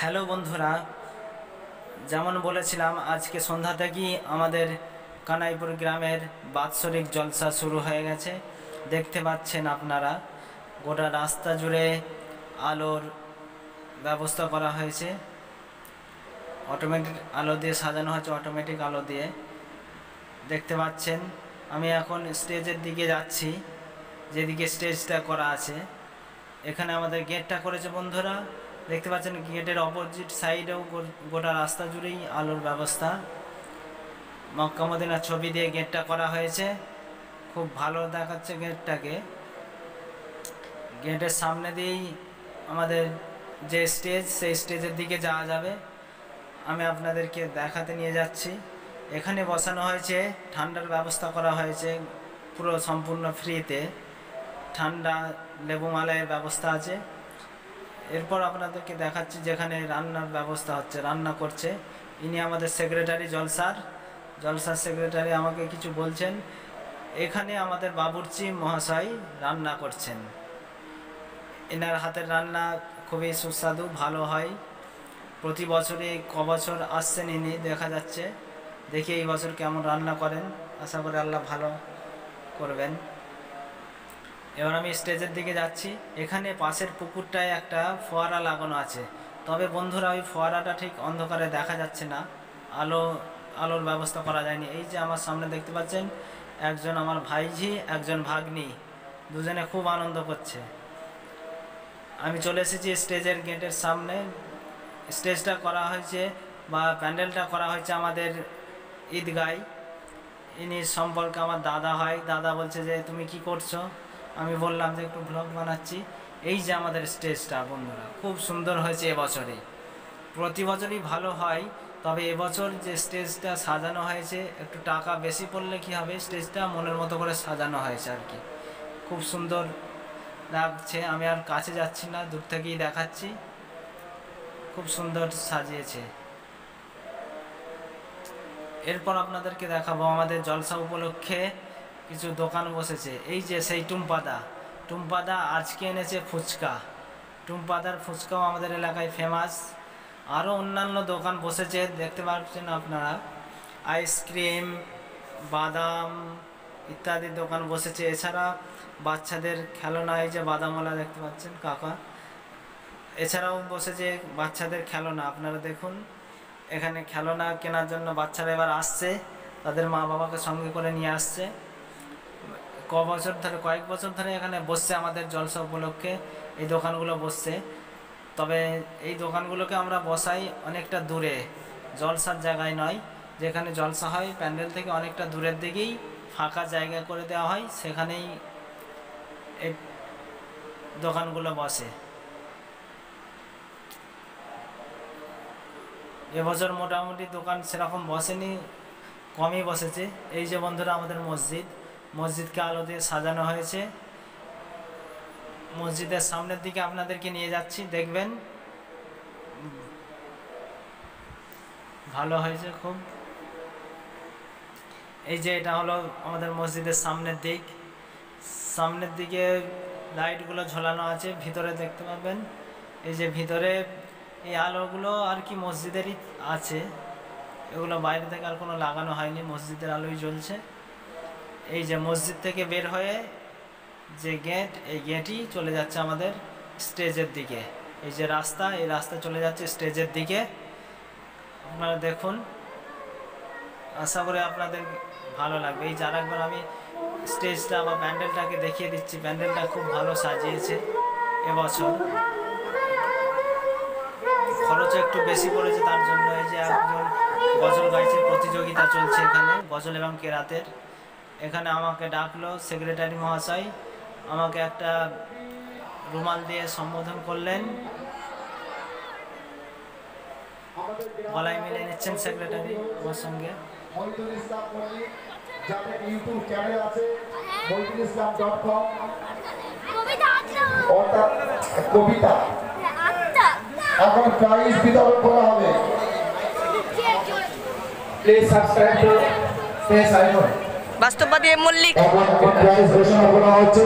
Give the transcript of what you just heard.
Hello বন্ধুরা, যেমন বলেছিলাম আজকে সন্ধ্যা থেকেই আমাদের কানাইপুর গ্রামের বাৎসরিক জলসা শুরু হয়ে গেছে। দেখতে পাচ্ছেন আপনারা, গোটা রাস্তা জুড়ে আলোর ব্যবস্থা করা হয়েছে। অটোমেটিক আলো দিয়ে সাজানো হয়েছে, অটোমেটিক আলো দিয়ে। দেখতে পাচ্ছেন আমি এখন স্টেজের দিকে যাচ্ছি, যেদিকে স্টেজটা করা আছে। এখানে আমাদের গেটটা করেছে বন্ধুরা, দেখতে পাচ্ছেন গেটের অপোজিট সাইডেও গোটা রাস্তা জুড়েই আলোর ব্যবস্থা। মক্কা মদিনার ছবি দিয়ে গেটটা করা হয়েছে, খুব ভালো দেখাচ্ছে গেটটাকে। গেটের সামনে দিয়েই আমাদের যে স্টেজ, সেই স্টেজের দিকে যাওয়া যাবে। আমি আপনাদেরকে দেখাতে নিয়ে যাচ্ছি। এখানে বসানো হয়েছে, ঠান্ডার ব্যবস্থা করা হয়েছে পুরো সম্পূর্ণ ফ্রিতে। ঠান্ডা লেবু মালাইয়ের ব্যবস্থা আছে। এরপর আপনাদেরকে দেখাচ্ছি যেখানে রান্নার ব্যবস্থা হচ্ছে, রান্না করছে ইনি আমাদের সেক্রেটারি, জলসার সেক্রেটারি আমাকে কিছু বলছেন। এখানে আমাদের বাবুর্চি মহাশয় রান্না করছেন। এনার হাতের রান্না খুবই সুস্বাদু, ভালো হয়। প্রতি বছরই কবছর আসছেন ইনি, দেখা যাচ্ছে। দেখি এই বছর কেমন রান্না করেন, আশা করি আল্লাহ ভালো করবেন। এবার আমি স্টেজের দিকে যাচ্ছি। এখানে পাশের পুকুরটায় একটা ফোয়ারা লাগানো আছে, তবে বন্ধুরা ওই ফোয়ারাটা ঠিক অন্ধকারে দেখা যাচ্ছে না, আলোর ব্যবস্থা করা যায়নি। এই যে আমার সামনে দেখতে পাচ্ছেন, একজন আমার ভাইঝি, একজন ভাগ্নি, দুজনে খুব আনন্দ করছে। আমি চলে এসেছি স্টেজের গেটের সামনে। স্টেজটা করা হয়েছে বা প্যান্ডেলটা করা হয়েছে আমাদের ঈদগায়। ইনি সম্পর্কে আমার দাদা হয়। দাদা বলছে যে তুমি কি করছো? আমি বললাম যে একটু ব্লগ বানাচ্ছি। এই যে আমাদের স্টেজটা বন্ধুরা, খুব সুন্দর হয়েছে এবছরে। প্রতি বছরই ভালো হয়, তবে এবছর যে স্টেজটা সাজানো হয়েছে, একটু টাকা বেশি পড়লে কি হবে, স্টেজটা মনের মতো করে সাজানো হয়েছে আর কি। খুব সুন্দর লাগছে। আমি আর কাছে যাচ্ছি না, দূর থেকেই দেখাচ্ছি। খুব সুন্দর সাজিয়েছে। এরপর আপনাদেরকে দেখাবো আমাদের জলসা উপলক্ষে কিছু দোকান বসেছে। এই যে সেই টুম্পাদা আজকে এনেছে ফুচকা। টুম্পাদার ফুচকাও আমাদের এলাকায় ফেমাস। আরও অন্যান্য দোকান বসেছে, দেখতে পাচ্ছেন আপনারা। আইসক্রিম, বাদাম ইত্যাদি দোকান বসেছে। এছাড়া বাচ্চাদের খেলনা, এই যে বাদামওয়ালা দেখতে পাচ্ছেন কাকা। এছাড়াও বসেছে বাচ্চাদের খেলনা, আপনারা দেখুন। এখানে খেলনা কেনার জন্য বাচ্চারা এবার আসছে, তাদের মা বাবাকে সঙ্গে করে নিয়ে আসছে। কয়েক বছর ধরে এখানে বসছে আমাদের জলসা উপলক্ষে এই দোকানগুলো বসছে। তবে এই দোকানগুলোকে আমরা বসাই অনেকটা দূরে, জলসার জায়গায় নয়। যেখানে জলসা হয় প্যান্ডেল থেকে অনেকটা দূরের দিকেই ফাঁকা জায়গা করে দেওয়া হয়, সেখানেই এই দোকানগুলো বসে। এবছর মোটামুটি দোকান সেরকম বসেনি, কমই বসেছে। এই যে বন্ধুরা আমাদের মসজিদকে আলো দিয়ে সাজানো হয়েছে। মসজিদের সামনের দিকে আপনাদেরকে নিয়ে যাচ্ছি, দেখবেন ভালো হয়েছে খুব। এই যে এটা হলো আমাদের মসজিদের সামনের দিকে লাইটগুলো ঝোলানো আছে, ভিতরে দেখতে পাবেন। এই যে ভিতরে এই আলোগুলো আর কি মসজিদেরই আছে, এগুলো বাইরে থেকে আর কোনো লাগানো হয়নি, মসজিদের আলোই জ্বলছে। এই যে মসজিদ থেকে বের হয়ে যে গেট, এই গেটই চলে যাচ্ছে আমাদের স্টেজের দিকে। এই যে রাস্তা, এই রাস্তা চলে যাচ্ছে স্টেজের দিকে। আপনারা দেখুন, আশা করি আপনাদের ভালো লাগবে। এই যার একবার আমি স্টেজটা বা প্যান্ডেলটাকে দেখিয়ে দিচ্ছি। প্যান্ডেলটা খুব ভালো সাজিয়েছে এবছর। খরচ একটু বেশি পড়েছে, তার জন্য এই যে একজন গজল গাইছে, প্রতিযোগিতা চলছে এখানে গজল এবং কেরাতের। এখানে আমাকে ডাকলো সেক্রেটারি মহাশয়, আমাকে একটা রুমাল দিয়ে সম্বোধন করলেন, গলায় মিলে নিচ্ছেন সেক্রেটারি আমার সঙ্গে। কবিতা এখন প্রাইজ বিতরণ করা হবে। Please subscribe to page icon. বাস্তববাদী মল্লিক এখন প্রাইজ ঘোষণা করা হচ্ছে।